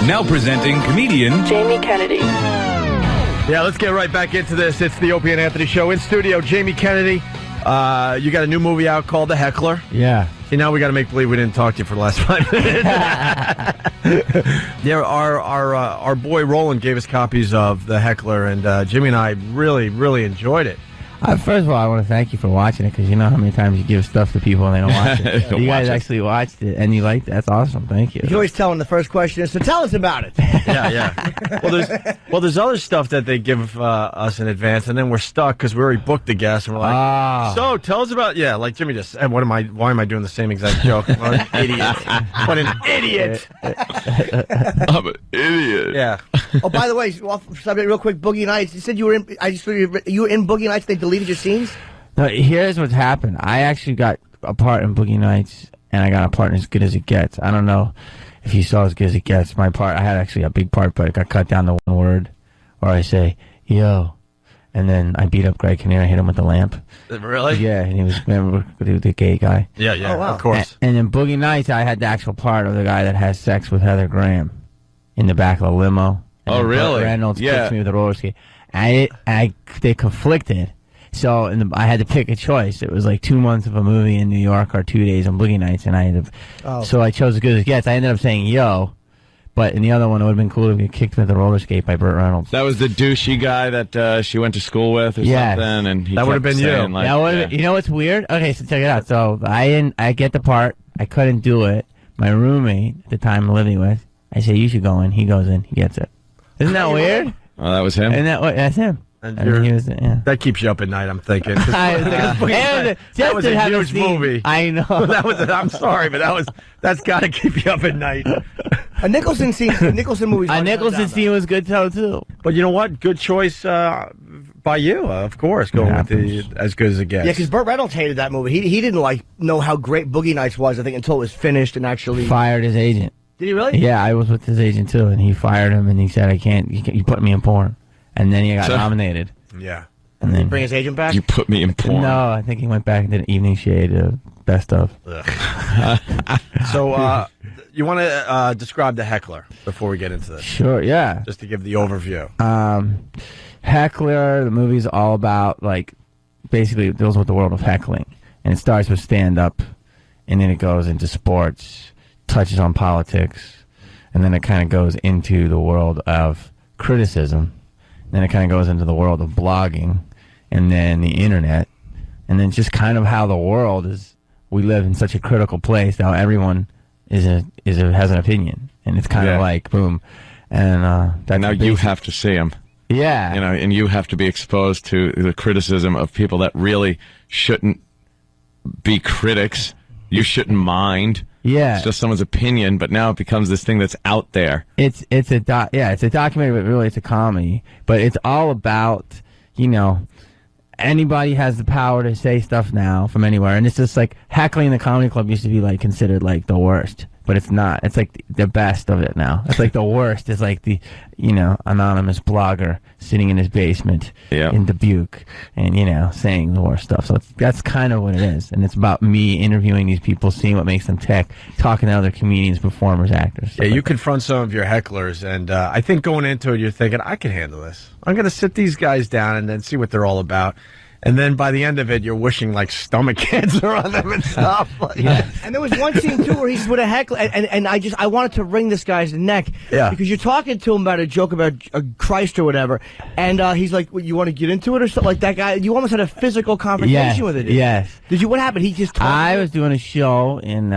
Now presenting comedian Jaime Kennedy. Yeah, let's get right back into this. It's the Opie and Anthony Show. In studio, Jaime Kennedy. You got a new movie out called The Heckler. Yeah. See, now we got to make believe we didn't talk to you for the last 5 minutes. Yeah, our boy Roland gave us copies of The Heckler, and Jimmy and I really, really enjoyed it. First of all, I want to thank you for watching it, because you know how many times you give stuff to people and they don't watch it. You guys actually watched it, and you liked it. That's awesome. Thank you. You can always tell when the first question is, so tell us about it. Yeah. Well, there's other stuff that they give us in advance, and then we're stuck because we already booked the guest, and we're like, so tell us about, like Jimmy just said, why am I doing the same exact joke? What an idiot. What an idiot. I'm an idiot. Yeah. Oh, by the way, subject real quick, Boogie Nights. You said you were in, you were in Boogie Nights, they deleted your scenes? No, here's what's happened. I actually got a part in Boogie Nights, and I got a part in As Good As It Gets. I don't know if you saw As Good As It Gets. My part, I had actually a big part, but it got cut down to one word, where I say, yo. And then I beat up Greg Kinnear, I hit him with the lamp. Really? Yeah, and he was, remember, the gay guy. Yeah, Oh, wow. Of course. And in Boogie Nights, I had the actual part of the guy that has sex with Heather Graham in the back of the limo. And Oh, then really? Burt Reynolds Yeah. kicks me with a roller skate. They conflicted. So I had to pick a choice. It was like 2 months of a movie in New York or 2 days on Boogie Nights, and I had to. So I chose As Good As It Gets. I ended up saying yo, but in the other one, it would have been cool to get kicked with a roller skate by Burt Reynolds. That was the douchey guy that she went to school with or something, and he That would have kept been you. saying, like, That would've been- you know what's weird? Okay, so check it out. So I get the part. I couldn't do it. My roommate at the time I'm living with, I say, you should go in. He goes in. He gets it. Isn't that weird? Oh, that was him? And that's him. And he was, yeah. That keeps you up at night, I'm thinking. That was a huge movie. I know. I'm sorry, but that's got to keep you up at night. A Nicholson scene, Nicholson movie. A Nicholson scene was good too. But you know what? Good choice by you, of course, going with the As Good As It Gets. Yeah, because Burt Reynolds hated that movie. He didn't know how great Boogie Nights was, I think, until it was finished and actually Fired his agent. Did he really? Yeah, I was with his agent too, and he fired him, and he said, you put me in porn. And then he got nominated. Yeah. And Did he then bring his agent back? You put me in porn. No, I think he went back and did an Evening Shade best of. So, you want to describe The Heckler before we get into this? Sure, yeah. Just to give the overview. Heckler, the movie's all about, basically it deals with the world of heckling. And it starts with stand-up, and then it goes into sports, touches on politics, and then it kind of goes into the world of criticism. Then it kind of goes into the world of blogging, and then the internet, and then just kind of how the world is. We live in such a critical place now. Everyone has an opinion, and it's kind of like boom. And that's now you have to see him. Yeah, and you have to be exposed to the criticism of people that really shouldn't be critics. You shouldn't mind. Yeah, it's just someone's opinion, but now it becomes this thing that's out there. It's a documentary, but really it's a comedy. But it's all about, anybody has the power to say stuff now from anywhere, and it's just like heckling in the comedy club used to be considered the worst, but it's not. It's the best of it now. It's the worst. It's the anonymous blogger sitting in his basement in Dubuque and saying the worst stuff. So that's kind of what it is, and it's about me interviewing these people, seeing what makes them tick, talking to other comedians, performers, actors. Yeah, you confront some of your hecklers, and I think going into it, you're thinking, I can handle this. I'm going to sit these guys down and then see what they're all about. And then by the end of it, you're wishing stomach cancer on them and stuff. And there was one scene too where he's with a heckler, and I wanted to wring this guy's neck. Yeah. Because you're talking to him about a joke about Christ or whatever, and he's like, well, "You want to get into it or something like that guy?" You almost had a physical confrontation with it. Yes. Did you? What happened? He just. I was doing a show in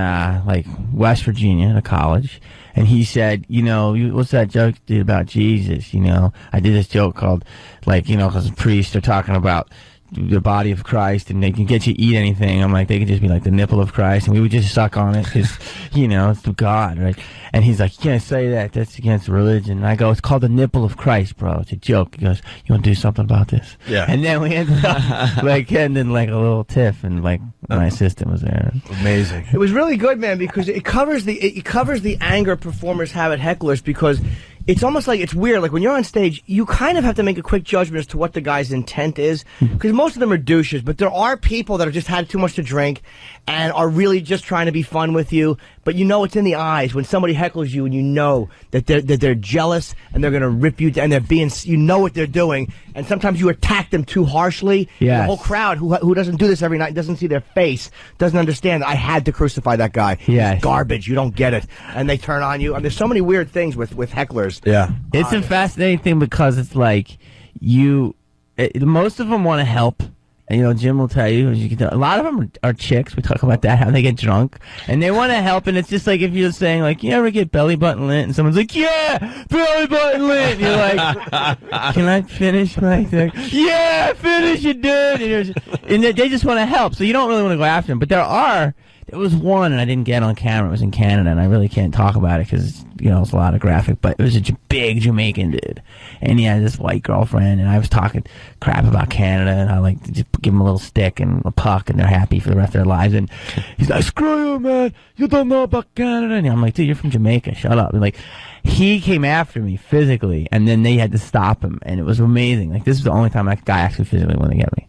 West Virginia at a college. And he said, what's that joke you did about Jesus? I did this joke called, because priests are talking about the body of Christ, and they can get you to eat anything. I'm like, they could just be the nipple of Christ, and we would just suck on it because, it's the God, right? And he's like, you can't say that. That's against religion. And I go, it's called the nipple of Christ, bro. It's a joke. He goes, you want to do something about this? Yeah. And then we ended up ending a little tiff, and my assistant was there. Amazing. It was really good, man, because it covers the anger performers have at hecklers, because it's almost like it's weird. Like when you're on stage, you kind of have to make a quick judgment as to what the guy's intent is, because most of them are douches. But there are people that have just had too much to drink and are really just trying to be fun with you. But you know it's in the eyes when somebody heckles you, and you know that they're jealous and they're going to rip you, and they're being, you know what they're doing. And sometimes you attack them too harshly. Yes. The whole crowd who doesn't do this every night, doesn't see their face, doesn't understand that I had to crucify that guy. Yes. He's garbage. You don't get it. And they turn on you. And there's so many weird things with hecklers. Yeah. It's a fascinating thing because it's like most of them want to help. And, you know, Jim will tell you, as you can tell, a lot of them are chicks. We talk about that, how they get drunk. And they want to help, and it's just like if you're saying, like, you ever get belly button lint? And someone's like, yeah, belly button lint! And you're like, can I finish my thing? Yeah, finish it, dude! And they just want to help, so you don't really want to go after them. But there was one, and I didn't get on camera. It was in Canada, and I really can't talk about it because, you know, it's a lot of graphic. But it was a big Jamaican dude, and he had this white girlfriend, and I was talking crap about Canada, and I like to just give him a little stick and a puck, and they're happy for the rest of their lives. And he's like, "Screw you, man! You don't know about Canada." And I'm like, "Dude, you're from Jamaica. Shut up!" And like, he came after me physically, and then they had to stop him, and it was amazing. Like, this is the only time that guy actually physically wanted to get me.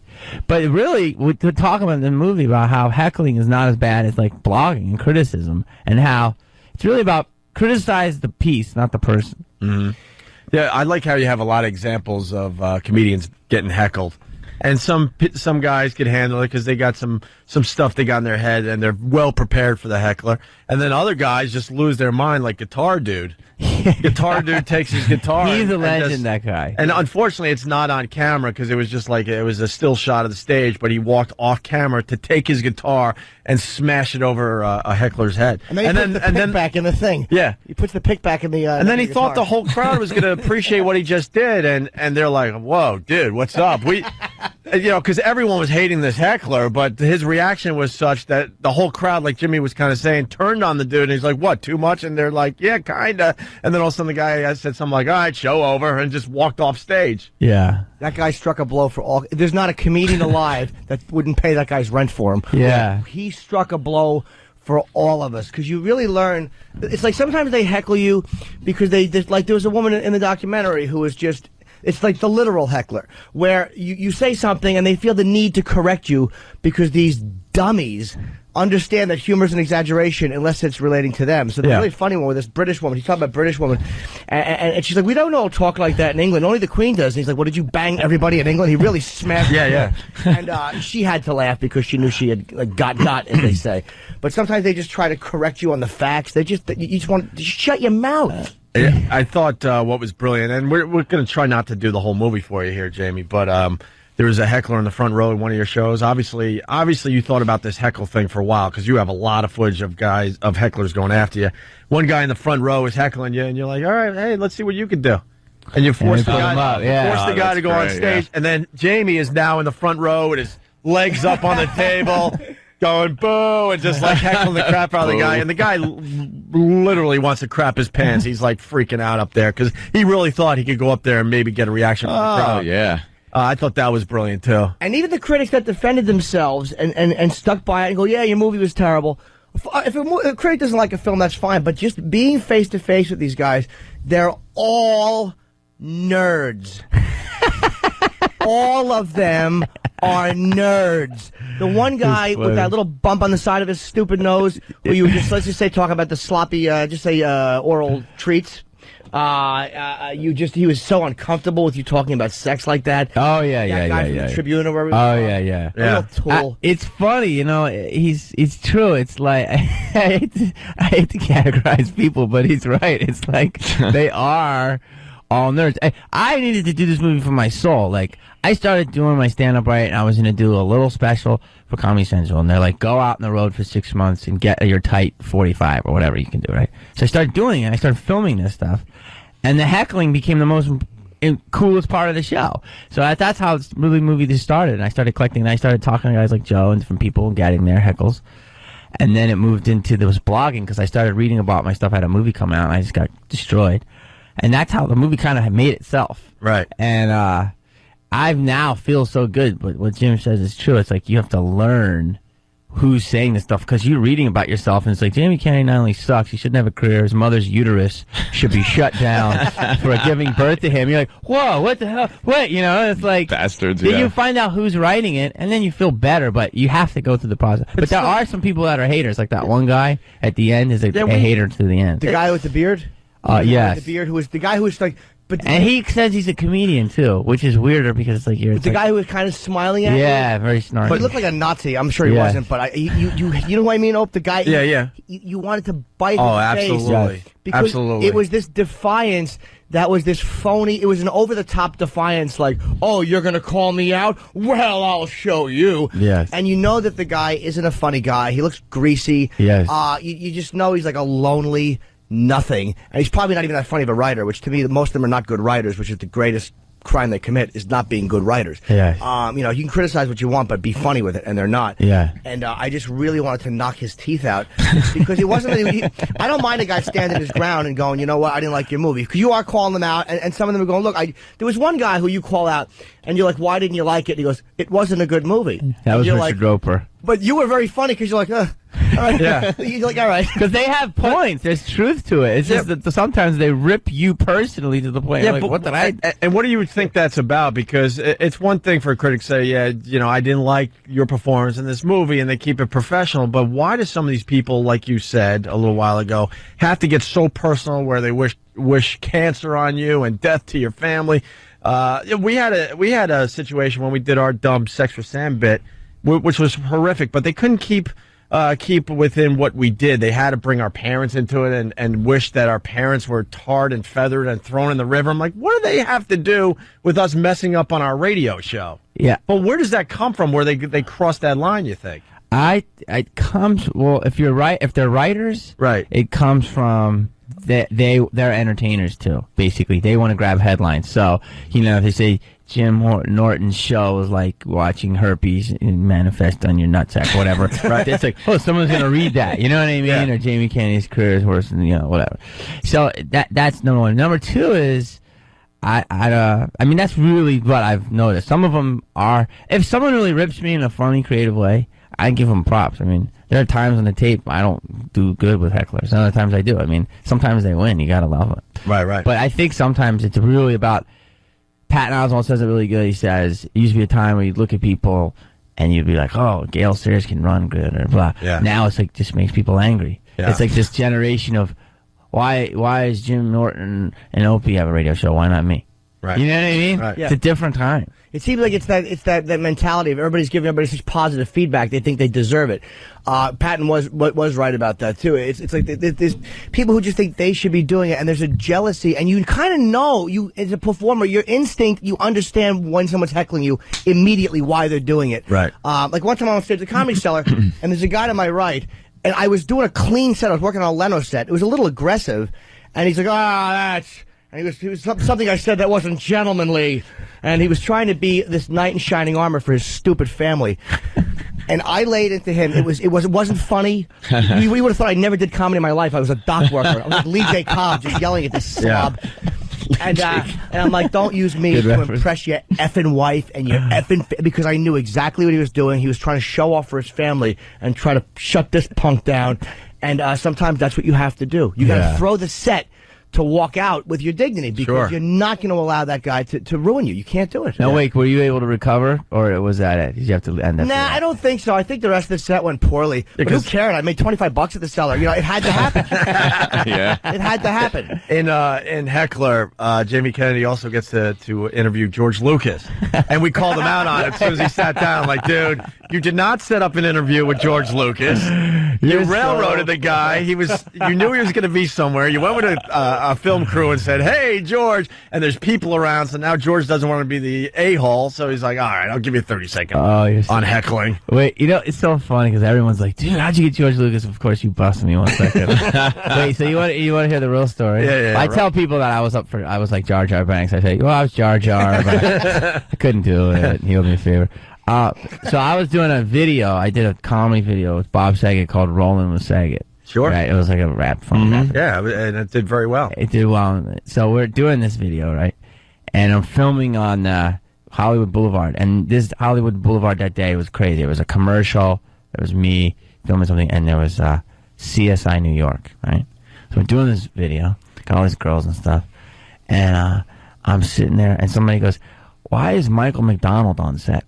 But really, to talk about in the movie about how heckling is not as bad as like blogging and criticism, and how it's really about criticize the piece, not the person. Mm-hmm. Yeah, I like how you have a lot of examples of comedians getting heckled, and some guys can handle it because they got some stuff they got in their head and they're well prepared for the heckler, and then other guys just lose their mind, like Guitar Dude. Guitar Dude takes his guitar. He's a legend, that guy. And unfortunately, it's not on camera because it was just like it was a still shot of the stage. But he walked off camera to take his guitar and smash it over a heckler's head. And then he puts the pick back in the thing. Yeah, he puts the pick back in the. And then he thought the whole crowd was going to appreciate what he just did, and they're like, "Whoa, dude, what's up?" Because everyone was hating this heckler, but his reaction was such that the whole crowd, like Jimmy was kind of saying, turned on the dude, and he's like, "What? Too much?" And they're like, "Yeah, kinda." And then all of a sudden, the guy said something like, "All right, show over," and just walked off stage. Yeah. That guy struck a blow for all. There's not a comedian alive that wouldn't pay that guy's rent for him. Yeah. He struck a blow for all of us, because you really learn. It's like sometimes they heckle you because like there was a woman in the documentary who was just. It's like the literal heckler, where you say something and they feel the need to correct you because these dummies understand that humor is an exaggeration unless it's relating to them. So the really funny one with this British woman, he's talking about British woman, and she's like, "We don't all talk like that in England. Only the Queen does." And he's like, "Well, did you bang everybody in England?" He really smashed her. Yeah. And she had to laugh because she knew she had like, got, as they say. But sometimes they just try to correct you on the facts. You just want to shut your mouth. I thought what was brilliant, and we're going to try not to do the whole movie for you here, Jamie, but there was a heckler in the front row in one of your shows. Obviously you thought about this heckle thing for a while because you have a lot of footage of hecklers going after you. One guy in the front row is heckling you, and you're like, "All right, hey, let's see what you can do." And you force the guy to go on stage, and then Jamie is now in the front row with his legs up on the table. Going boo and just like heckling the crap out of the guy, and the guy literally wants to crap his pants. He's like freaking out up there because he really thought he could go up there and maybe get a reaction from the crowd. Yeah. I thought that was brilliant too. And even the critics that defended themselves and stuck by it and go, "Yeah, your movie was terrible." If a critic doesn't like a film, that's fine. But just being face to face with these guys, they're all nerds. All of them are nerds. The one guy with that little bump on the side of his stupid nose, where you just, let's just say, talk about the sloppy, oral treats. He was so uncomfortable with you talking about sex like that. Oh yeah, that guy from the Tribune or wherever. Oh yeah. Real tool. It's funny, you know. It's true. It's like I hate to categorize people, but he's right. It's like they are all nerds. I needed to do this movie for my soul. Like, I started doing my stand-up right, and I was going to do a little special for Comedy Central, and they're like, go out on the road for 6 months and get your tight 45 or whatever you can do, right? So I started doing it. I started filming this stuff, and the heckling became the most coolest part of the show. So that's how the movie just started, and I started collecting, and I started talking to guys like Joe and different people and getting their heckles. And then it moved into this blogging because I started reading about my stuff. I had a movie come out, and I just got destroyed. And that's how the movie kind of made itself. Right. And I now feel so good, but what Jim says is true. It's like you have to learn who's saying this stuff, because you're reading about yourself, and it's like, Jaime Kennedy not only sucks, he shouldn't have a career, his mother's uterus should be shut down for giving birth to him. You're like, whoa, what the hell? What? You know, it's like... Bastards, then yeah. you find out who's writing it, and then you feel better, but you have to go through the process. But there are some people that are haters, like that one guy at the end is a hater to the end. The guy with the beard? Yes. The beard, who was the guy who was like... And he says he's a comedian too, which is weirder because it's like the guy who was kind of smiling at you. Yeah, very snarky. But he looked like a Nazi. I'm sure he wasn't, but you know what I mean, Ope? The guy. Yeah. You wanted to bite his absolutely. face. Because absolutely. It was this defiance that was this phony. It was an over-the-top defiance, like, "Oh, you're gonna call me out? Well, I'll show you." Yes. And you know that the guy isn't a funny guy. He looks greasy. Yes. You just know he's like a lonely nothing, and he's probably not even that funny of a writer, which to me most of them are not good writers, which is the greatest crime they commit, is not being good writers. Yes. You know, you can criticize what you want, but be funny with it, and they're not. Yeah. And I just really wanted to knock his teeth out, because it wasn't I don't mind a guy standing his ground and going, you know what, I didn't like your movie, because you are calling them out, and some of them are going, look, there was one guy who you call out, and you're like, why didn't you like it? And he goes, it wasn't a good movie. That was Richard like, Roper. But you were very funny, because you're like, all right. Yeah. You're like, all right. Because they have points. There's truth to it. It's just that sometimes they rip you personally to the point. Yeah, like, but what did I... And what do you think that's about? Because it's one thing for a critic to say, yeah, you know, I didn't like your performance in this movie, and they keep it professional. But why do some of these people, like you said a little while ago, have to get so personal where they wish cancer on you and death to your family? We had a situation when we did our dumb Sex for Sam bit, which was horrific, but they couldn't keep within what we did. They had to bring our parents into it and wish that our parents were tarred and feathered and thrown in the river. I'm like, what do they have to do with us messing up on our radio show? Yeah. But where does that come from, where they cross that line, you think? It comes, well, if they're writers, right, it comes from... They're entertainers too. Basically, they want to grab headlines. So, you know, if they say Jim Norton's show is like watching herpes manifest on your nutsack, whatever, right? It's like, oh, someone's gonna read that. You know what I mean? Yeah. Or Jaime Kennedy's career is worse than, you know, whatever. So that's number one. Number two is, I mean, that's really what I've noticed. Some of them are, if someone really rips me in a funny, creative way, I give them props. I mean, there are times on the tape I don't do good with hecklers. Other times I do. I mean, sometimes they win. You gotta love it. Right. But I think sometimes it's really about... Patton Oswalt says it really good. He says, it used to be a time where you'd look at people and you'd be like, oh, Gail Sayers can run good, or blah. Yeah. Now it's like, just makes people angry. Yeah. It's like this generation of, why is Jim Norton and Opie have a radio show? Why not me? Right. You know what I mean? Right. It's a different time. It seems like it's that mentality of everybody's giving everybody such positive feedback, they think they deserve it. Patton was right about that too. It's like there's people who just think they should be doing it, and there's a jealousy, and you kind of know, you as a performer, your instinct, you understand when someone's heckling you immediately why they're doing it. Right. Like one time I was on stage at the Comedy Cellar, and there's a guy to my right, and I was doing a clean set. I was working on a Leno set. It was a little aggressive, and he's like, that's... And he was something I said that wasn't gentlemanly, and he was trying to be this knight in shining armor for his stupid family. And I laid into him. It wasn't funny. You would have thought I never did comedy in my life. I was a dock worker. I was like Lee J. Cobb, just yelling at this slob. And I'm like, don't use me to impress your effing wife and your effing... Because I knew exactly what he was doing. He was trying to show off for his family and try to shut this punk down. And sometimes that's what you have to do. You got to throw the set to walk out with your dignity, because you're not going to allow that guy to ruin you. You can't do it. Now, wait, were you able to recover, or was that it? Did you have to end that? Nah, I don't think so. I think the rest of the set went poorly. But who cared? I made $25 at the Cellar. You know, it had to happen. Yeah. It had to happen. In Heckler, Jaime Kennedy also gets to interview George Lucas, and we called him out on it as soon as he sat down. Like, dude, you did not set up an interview with George Lucas. You railroaded the guy. You knew he was going to be somewhere. You went with a film crew and said, "Hey, George," and there's people around. So now George doesn't want to be the a-hole. So he's like, "All right, I'll give you 30 seconds on heckling." Wait, you know, it's so funny because everyone's like, "Dude, how'd you get George Lucas?" Of course, you busted me 1 second. Wait, so you want to hear the real story? Yeah. I tell people that I was like Jar Jar Banks. I say, well, I was Jar Jar, but I couldn't do it. He owed me a favor. So I was doing a video. I did a comedy video with Bob Saget called "Rolling with Saget." Sure. Right? It was like a rap phone. Yeah, and it did very well. It did well. So we're doing this video, right? And I'm filming on Hollywood Boulevard. And this Hollywood Boulevard that day was crazy. It was a commercial, there was me filming something, and there was CSI New York, right? So we're doing this video, got all these girls and stuff, and I'm sitting there, and somebody goes, "Why is Michael McDonald on set?"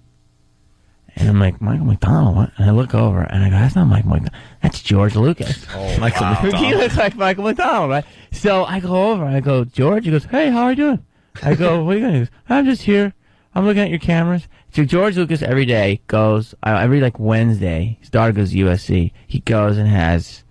And I'm like, "Michael McDonald, what?" And I look over, and I go, "That's not Michael McDonald. That's George Lucas." Oh, Michael McDonald. He looks like Michael McDonald, right? So I go over, and I go, "George?" He goes, "Hey, how are you doing?" I go, "What are you doing?" He goes, "I'm just here. I'm looking at your cameras." So George Lucas every day goes, every like Wednesday, his daughter goes to USC. He goes and has,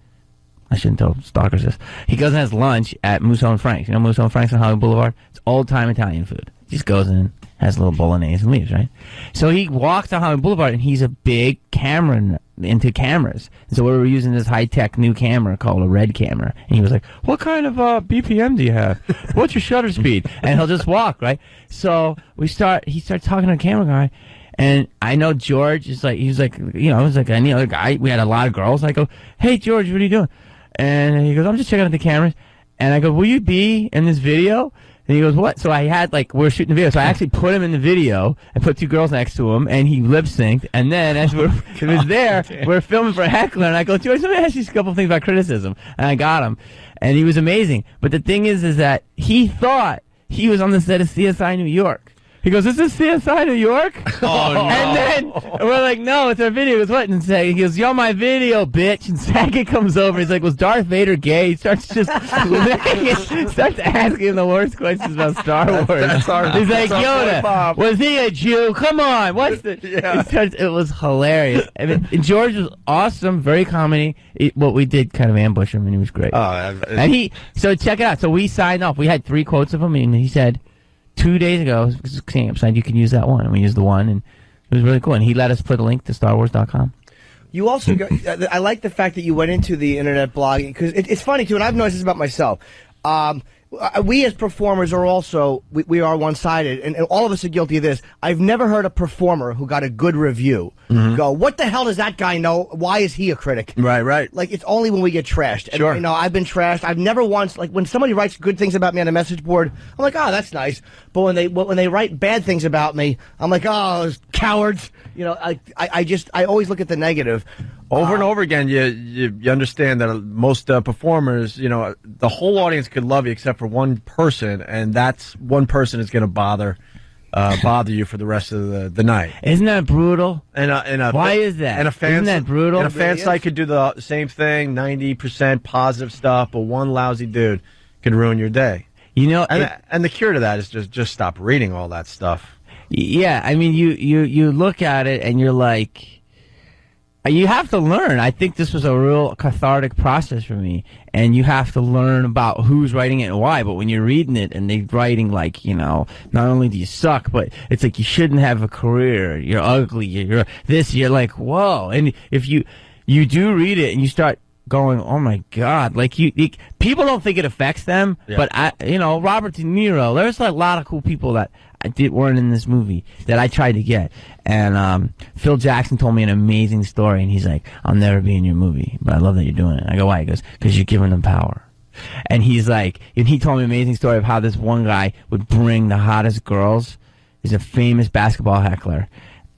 I shouldn't tell stalkers this. He goes and has lunch at Musso and Frank's. You know Musso and Frank's on Hollywood Boulevard? It's old-time Italian food. He just goes in, has a little bolognese and leaves, right? So he walks down Hollywood Boulevard, and he's a big camera into cameras. And so we were using this high-tech new camera called a red camera. And he was like, "What kind of BPM do you have? What's your shutter speed?" And he'll just walk, right? So he starts talking to the camera guy. And I know George is like, he's like, you know, he's like any other guy. We had a lot of girls. I go, "Hey, George, what are you doing?" And he goes, "I'm just checking out the cameras." And I go, "Will you be in this video?" And he goes, "What?" So I had, like, we were shooting the video. So I actually put him in the video. I put two girls next to him, and he lip-synced. And then as he was there, we're filming for Heckler. And I go, "George, let me ask you a couple things about criticism." And I got him. And he was amazing. But the thing is that he thought he was on the set of CSI New York. He goes, "Is this CSI New York?" Oh, no. And then we're like, "No, it's our video." He goes, "What?" And he goes, "You're my video, bitch." And Saget comes over. He's like, "Was Darth Vader gay?" He starts just starts asking him the worst questions about Star Wars. He's like, "Yoda, was he a Jew? Come on, what's the?" Yeah. It was hilarious. I mean, George was awesome, very comedy. What we did kind of ambush him, and he was great. So check it out. So we signed off. We had 3 quotes of him, and he said, 2 days ago, signed, "You can use that one." And we used the one, and it was really cool. And he let us put a link to StarWars.com. You also, I like the fact that you went into the internet blogging, because it's funny, too, and I've noticed this about myself. We as performers are also, we are one-sided, and all of us are guilty of this. I've never heard a performer who got a good review go, "What the hell does that guy know? Why is he a critic?" Right. Like, it's only when we get trashed. Sure. And, you know, I've been trashed. I've never once, like, when somebody writes good things about me on a message board, I'm like, "Oh, that's nice." But when they write bad things about me, I'm like, "Oh, those cowards." You know, I always look at the negative. Over and over again, you understand that most performers, you know, the whole audience could love you except for one person, and that's one person is going to bother you for the rest of the night. Isn't that brutal? Why is that? And a fan, Isn't that brutal? And a fan site could do the same thing, 90% positive stuff, but one lousy dude could ruin your day. You know, and the cure to that is just stop reading all that stuff. Yeah, I mean, you look at it and you're like, you have to learn. I think this was a real cathartic process for me. And you have to learn about who's writing it and why. But when you're reading it and they're writing, like, you know, not only do you suck, but it's like you shouldn't have a career. You're ugly. You're this. You're like, whoa. And if you do read it and you start going, "Oh my God!" Like people don't think it affects them, but Robert De Niro. There's a lot of cool people that weren't in this movie that I tried to get, and Phil Jackson told me an amazing story, and he's like, "I'll never be in your movie, but I love that you're doing it." I go, "Why?" He goes, "Because you're giving them power." And he's like, and he told me an amazing story of how this one guy would bring the hottest girls. He's a famous basketball heckler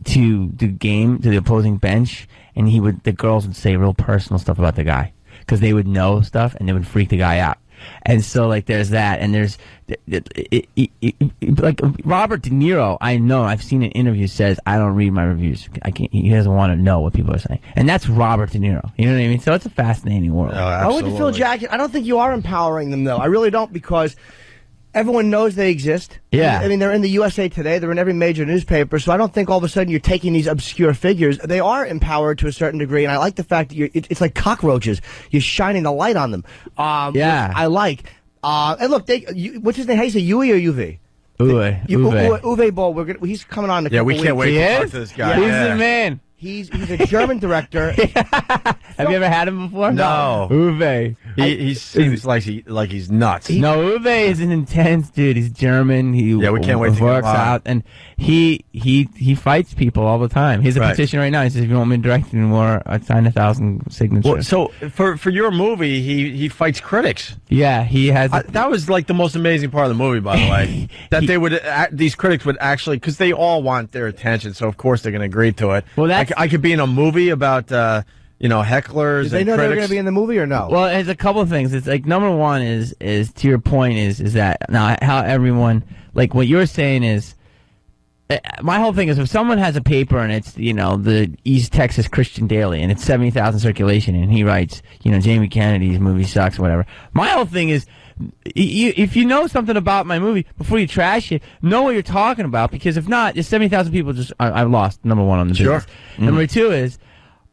to the opposing bench. And the girls would say real personal stuff about the guy because they would know stuff and they would freak the guy out. And so, like, there's that, and there's like Robert De Niro. I know I've seen an interview says, "I don't read my reviews. I can't." He doesn't want to know what people are saying, and that's Robert De Niro. You know what I mean? So it's a fascinating world. Oh, absolutely. With the Phil Jackson, I don't think you are empowering them, though. I really don't, because everyone knows they exist. Yeah. I mean, they're in the USA Today. They're in every major newspaper. So I don't think all of a sudden you're taking these obscure figures. They are empowered to a certain degree, and I like the fact that it's like cockroaches. You're shining the light on them. Yeah. I like. And look, what's his name? How do you say, Uwe or UV? Uwe Boll. He's coming on. We can't wait to talk to this guy. He's the man. He's a German director. Have you ever had him before? No. Uwe. He seems like he's nuts. No, Uwe is an intense dude. He's German. We can't wait to works out, and he fights people all the time. He has a petition right now. He says, "If you want me to direct anymore, I'd sign 1,000 signatures." Well, so for your movie, he fights critics. Yeah, he has. That was like the most amazing part of the movie, by the way. That these critics would actually, because they all want their attention, so of course they're going to agree to it. Well, that's I could be in a movie about hecklers. Did they and know they were critics. going to be in the movie or no? Well, it's a couple of things. It's like number one is to your point is that now how everyone like what you're saying is. My whole thing is if someone has a paper and it's the East Texas Christian Daily and it's 70,000 circulation and he writes Jaime Kennedy's movie sucks or whatever. My whole thing is if you know something about my movie before you trash it, know what you're talking about, because if not, there's 70,000 people just I lost number one on the business. Mm-hmm. Number two is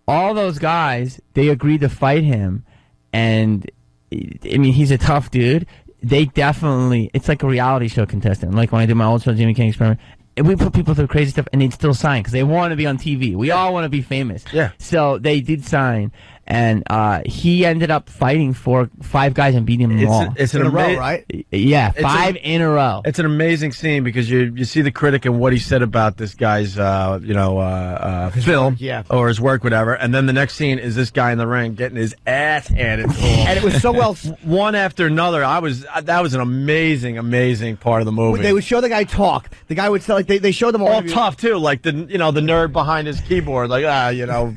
all those guys, they agreed to fight him, and I mean he's a tough dude. They definitely, it's like a reality show contestant. Like when I did my old show, Jaime Kennedy Experiment. We put people through crazy stuff, and they'd still sign because they want to be on TV. We all want to be famous. Yeah. So they did sign, and he ended up fighting 5 guys and beating them all. It's in a row, right? Yeah, 5 in a row. It's an amazing scene because you see the critic and what he said about this guy's film or his work, whatever, and then the next scene is this guy in the ring getting his ass handed to him. And it was so well one after another. That was an amazing part of the movie. They would show the guy talk. The guy would say, like they showed them all tough too, like the nerd behind his keyboard, like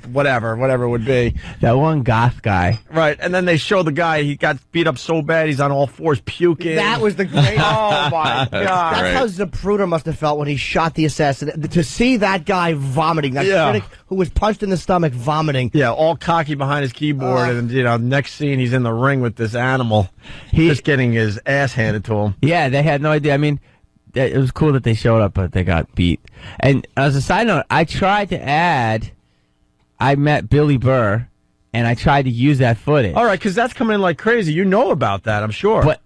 whatever it would be. That one goth guy, right? And then they show the guy, he got beat up so bad he's on all fours puking. That was the great. Oh my god! That's how Zapruder must have felt when he shot the assassin. To see that guy vomiting, that critic who was punched in the stomach vomiting. Yeah, all cocky behind his keyboard, and next scene he's in the ring with this animal, just getting his ass handed to him. Yeah, they had no idea. I mean, it was cool that they showed up, but they got beat. And as a side note, I met Billy Burr, and I tried to use that footage. All right, because that's coming in like crazy. You know about that, I'm sure. But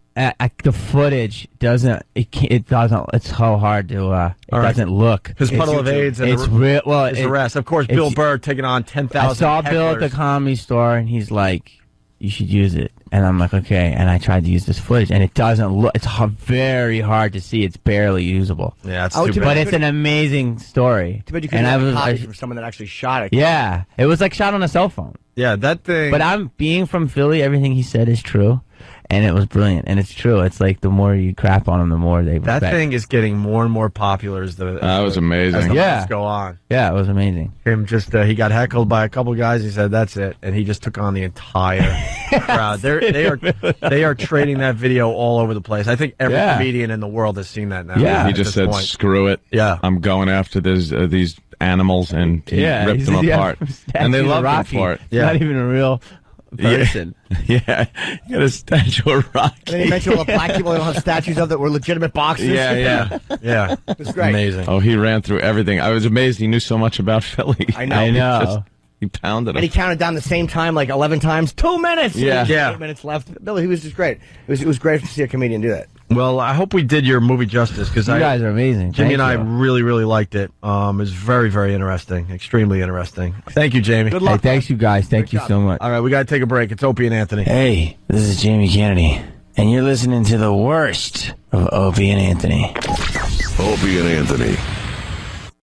the footage doesn't. It doesn't. It's so hard to. It doesn't look. His puddle of AIDS and it's real. Well, his arrest. Of course, Bill Burr taking on 10,000. I saw hecklers. Bill at the Comedy Store, and he's like, "You should use it." And I'm like, "Okay." And I tried to use this footage, and it doesn't look. It's very hard to see. It's barely usable. Yeah, it's too bad. But it's an amazing story. Too bad you couldn't have a copy from someone that actually shot it. Yeah, it was like shot on a cell phone. Yeah, that thing. But being from Philly, everything he said is true. And it was brilliant, and it's true. It's like the more you crap on them, the more they respect. That thing is getting more and more popular as the that was amazing. As the months go on. Yeah, it was amazing. Him just he got heckled by a couple guys. He said that's it, and he just took on the entire crowd. They are trading that video all over the place. I think every comedian in the world has seen that now. Yeah, he just said, "Screw it. Yeah, I'm going after these animals," and he ripped them apart, and they loved him for it. Yeah, not even a real person. Yeah, he got a statue of Rocky. And then he mentioned all the black people that don't have statues of that were legitimate boxers. Yeah. It was great. Amazing. Oh, he ran through everything. I was amazed he knew so much about Philly. I know. He pounded him. And he counted down the same time, like 11 times. 2 minutes. Yeah. 8 minutes left. Billy, he was just great. It was great to see a comedian do that. Well, I hope we did your movie justice because you guys are amazing. Jimmy and I really, really liked it. It was very, very interesting, extremely interesting. Thank you, Jamie. Good luck. Hey, thanks, you guys. Thank you so much. All right, we got to take a break. It's Opie and Anthony. Hey, this is Jaime Kennedy, and you're listening to the worst of Opie and Anthony. Opie and Anthony.